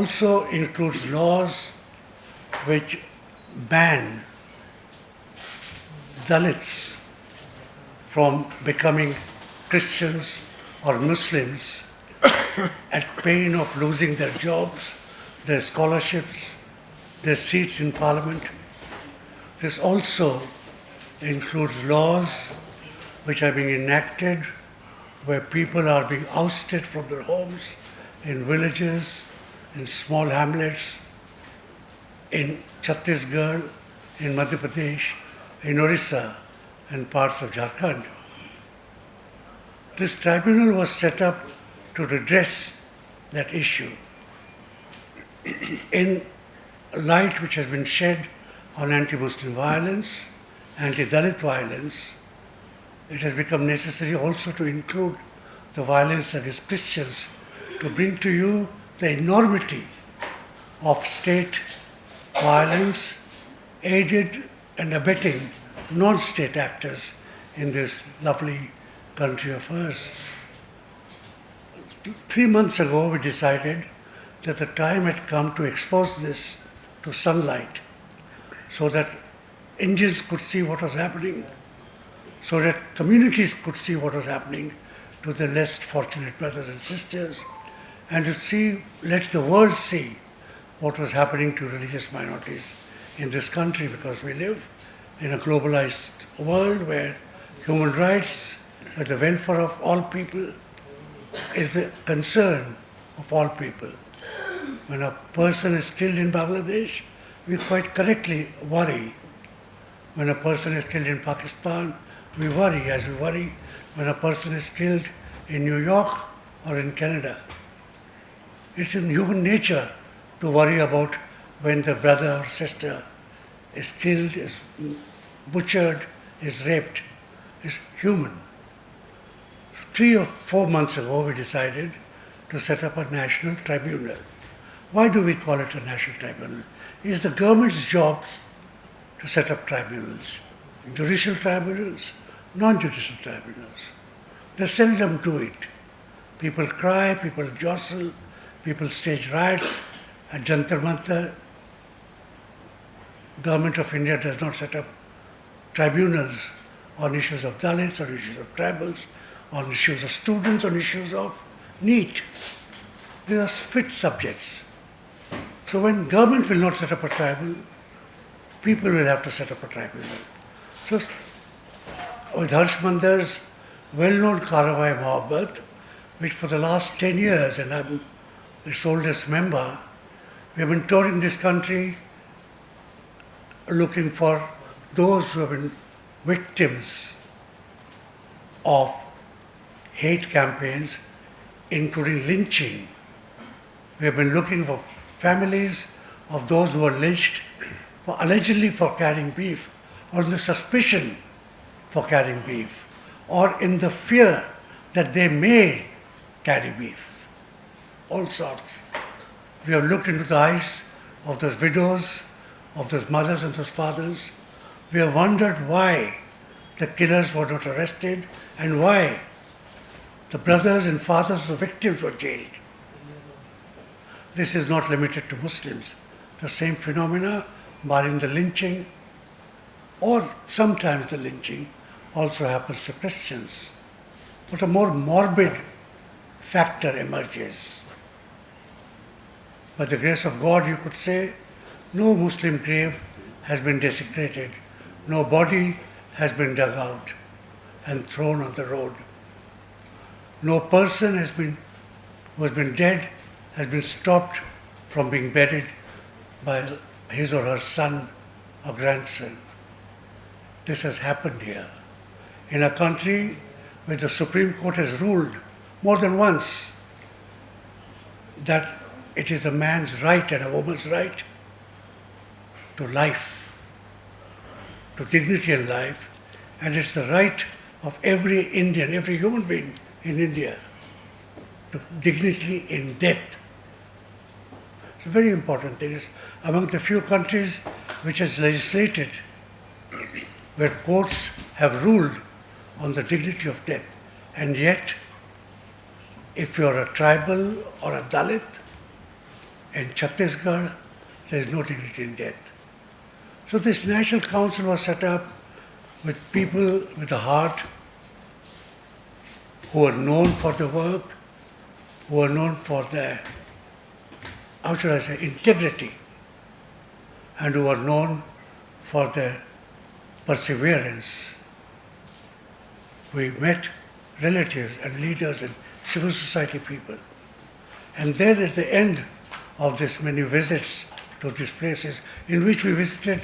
Also includes laws which ban Dalits from becoming Christians or Muslims at pain of losing their jobs, their scholarships, their seats in parliament. This also includes laws which are being enacted where people are being ousted from their homes in villages, in small hamlets, in Chhattisgarh, in Madhya Pradesh, in Orissa, and parts of Jharkhand. This tribunal was set up to redress that issue. In light which has been shed on anti-Muslim violence, anti-Dalit violence, it has become necessary also to include the violence against Christians to bring to you the enormity of state violence aided and abetting non-state actors in this lovely country of ours. 3 months ago, we decided that the time had come to expose this to sunlight so that Indians could see what was happening, so that communities could see what was happening to their less fortunate brothers and sisters, and to see, let the world see what was happening to religious minorities in this country, because we live in a globalized world where human rights and the welfare of all people is the concern of all people. When a person is killed in Bangladesh, we quite correctly worry. When a person is killed in Pakistan, we worry as we worry when a person is killed in New York or in Canada. It's in human nature to worry about when the brother or sister is killed, is butchered, is raped. It's human. 3 or 4 months ago, we decided to set up a national tribunal. Why do we call it a national tribunal? It is the government's job to set up tribunals, judicial tribunals, non-judicial tribunals. They seldom do it. People cry, people jostle, people stage riots at Jantar Mantar. Government of India does not set up tribunals on issues of Dalits, on issues of tribals, on issues of students, on issues of NEET. These are fit subjects. So when government will not set up a tribunal, people will have to set up a tribunal. So with Harsh Mandar's well-known Karawai Mohabbat, which for the last 10 years, and I'm its oldest member, we have been touring this country looking for those who have been victims of hate campaigns, including lynching. We have been looking for families of those who were lynched allegedly for carrying beef, or in the suspicion for carrying beef, or in the fear that they may carry beef. All sorts. We have looked into the eyes of those widows, of those mothers and those fathers. We have wondered why the killers were not arrested and why the brothers and fathers of the victims were jailed. This is not limited to Muslims. The same phenomena, barring the lynching, or sometimes the lynching, also happens to Christians. But a more morbid factor emerges. By the grace of God, you could say, no Muslim grave has been desecrated, no body has been dug out and thrown on the road. No person who has been dead has been stopped from being buried by his or her son or grandson. This has happened here. In a country where the Supreme Court has ruled more than once that it is a man's right and a woman's right to life, to dignity and life, and it's the right of every Indian, every human being in India to dignity in death. It's a very important thing. It's among the few countries which has legislated where courts have ruled on the dignity of death. And yet, if you're a tribal or a Dalit, In Chhattisgarh, there is no dignity in death. So this National Council was set up with people with a heart who were known for their work, who were known for their, how should I say, integrity, and who were known for their perseverance. We met relatives and leaders and civil society people. And then at the end of this many visits to these places, in which we visited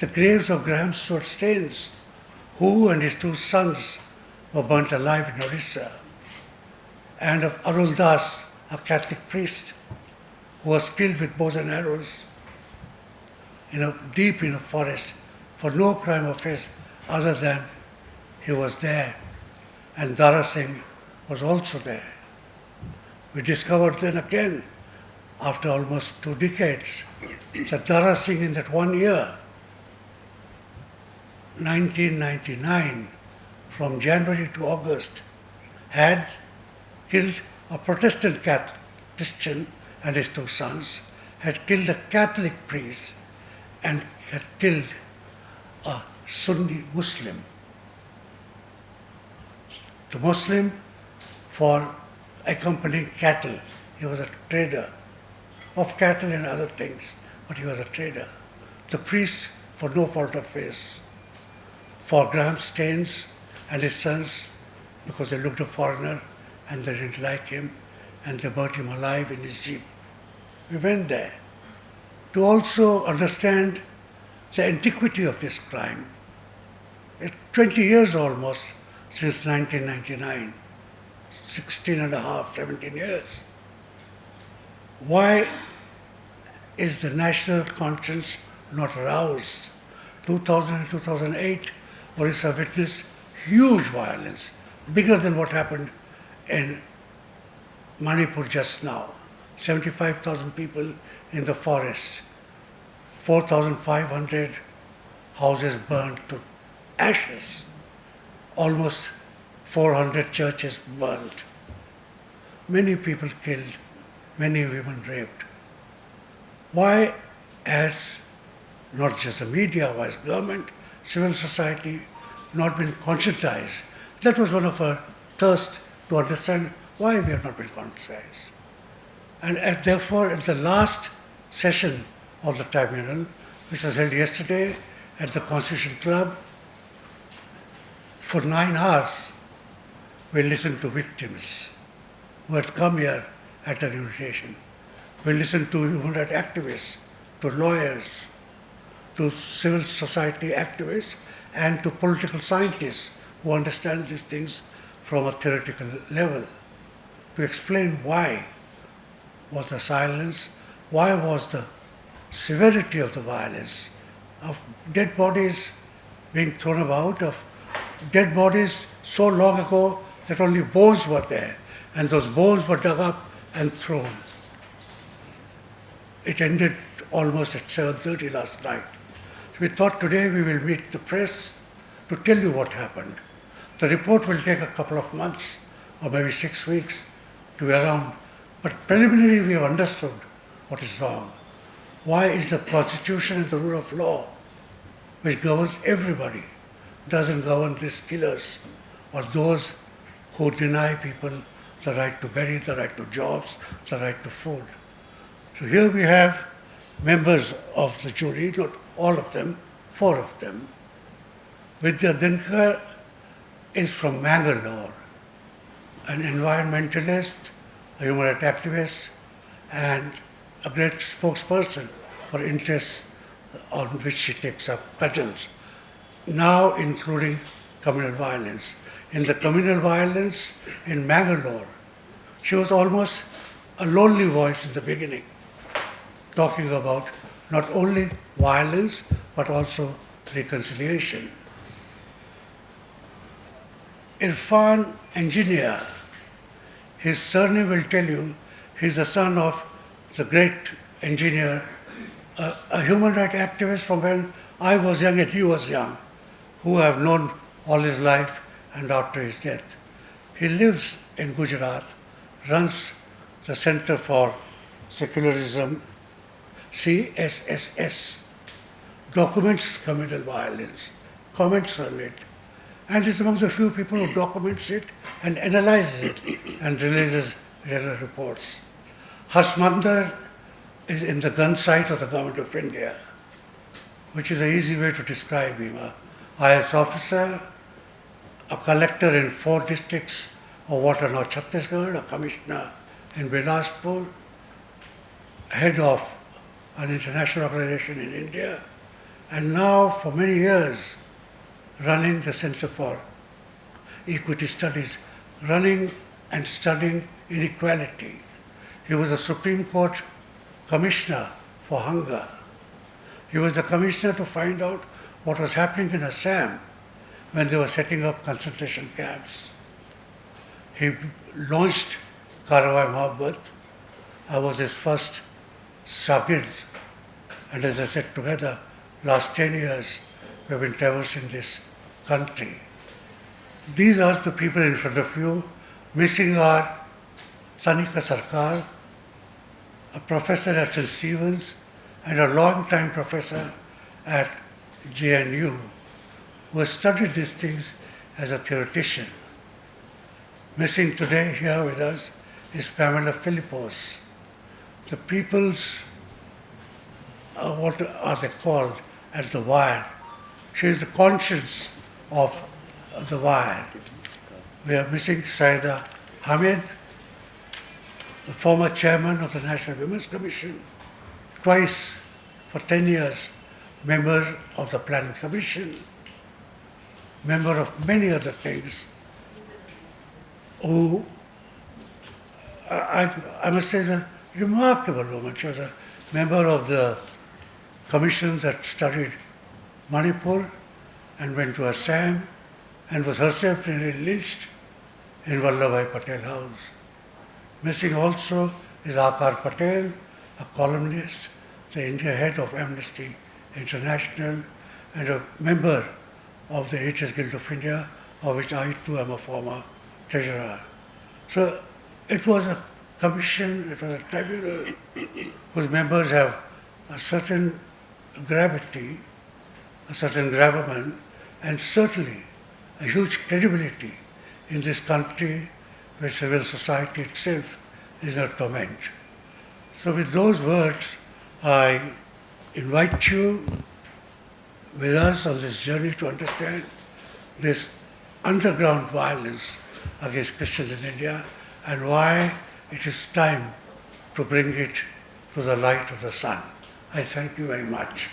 the graves of Graham Stuart Staines, who and his two sons were burnt alive in Orissa, and of Arul Das, a Catholic priest, who was killed with bows and arrows deep in a forest for no crime of his other than he was there. And Dara Singh was also there. We discovered then again, after almost 2 decades, that Dara Singh in that 1 year, 1999, from January to August, had killed a Protestant Christian and his 2 sons, had killed a Catholic priest, and had killed a Sunni Muslim. The Muslim for accompanying cattle. He was a trader of cattle and other things, but he was a trader. The priest for no fault of his. For Graham Staines and his sons, because they looked a foreigner and they didn't like him, and they burnt him alive in his jeep. We went there to also understand the antiquity of this crime. It's 20 years almost since 1999, 16 and a half, 17 years. Why is the national conscience not aroused? 2000 and 2008, Orissa witnessed huge violence, bigger than what happened in Manipur just now. 75,000 people in the forest, 4,500 houses burned to ashes, almost 400 churches burnt, many people killed, many women raped. Why has not just the media, why has government, civil society not been conscientized? That was one of our thirst to understand why we have not been conscientized. And therefore, at the last session of the tribunal, which was held yesterday at the Constitution Club, for 9 hours, we listened to victims who had come here at an invitation. We listened to human rights activists, to lawyers, to civil society activists, and to political scientists who understand these things from a theoretical level, to explain why was the silence, why was the severity of the violence, of dead bodies being thrown about, of dead bodies so long ago that only bones were there, and those bones were dug up and thrown. It ended almost at 7:30 last night. We thought today we will meet the press to tell you what happened. The report will take a couple of months or maybe 6 weeks to be around, but preliminarily we have understood what is wrong. Why is the Constitution and the rule of law, which governs everybody, doesn't govern these killers or those who deny people the right to bury, the right to jobs, the right to food? So here we have members of the jury, not all of them, 4 of them. Vidya Dinkar is from Mangalore, an environmentalist, a human rights activist, and a great spokesperson for interests on which she takes up cudgels, now including communal violence. In the communal violence in Mangalore, she was almost a lonely voice in the beginning, talking about not only violence but also reconciliation. Irfan Engineer, his surname will tell you he's the son of the great engineer, a human rights activist from when I was young and he was young, who I have known all his life and after his death. He lives in Gujarat, runs the Center for Secularism CSSS, documents communal violence, comments on it, and is among the few people who documents it and analyzes it and releases regular reports. Hasmandar is in the gun sight of the government of India, which is an easy way to describe him. A IS officer, a collector in 4 districts of what are now Chhattisgarh, a commissioner in Bilaspur, head of an international organization in India, and now for many years running the Center for Equity Studies, running and studying inequality. He was a Supreme Court commissioner for hunger. He was the commissioner to find out what was happening in Assam when they were setting up concentration camps. He launched Karawai Mohabbat. I was his first shagird, and as I said, together, last 10 years, we've been traversing this country. These are the people in front of you. Missing are Tanika Sarkar, a professor at St. Stephen's and a long-time professor at JNU, who has studied these things as a theoretician. Missing today here with us is Pamela Philippos. The people's, what are they called, at the wire. She is the conscience of the wire. We are missing Saida Hamid, the former chairman of the National Women's Commission, twice for 10 years member of the Planning Commission, member of many other things, who I must say is a remarkable woman. She was a member of the commission that studied Manipur and went to Assam and was herself nearly lynched in Vallabhbhai Patel House. Missing also is Akar Patel, a columnist, the India head of Amnesty International, and a member of the Editors Guild of India, of which I too am a former treasurer. So it was a commission, it was a tribunal whose members have a certain gravity, a certain gravamen, and certainly a huge credibility in this country where civil society itself is a torment. So with those words, I invite you with us on this journey to understand this underground violence against Christians in India and why it is time to bring it to the light of the sun. I thank you very much.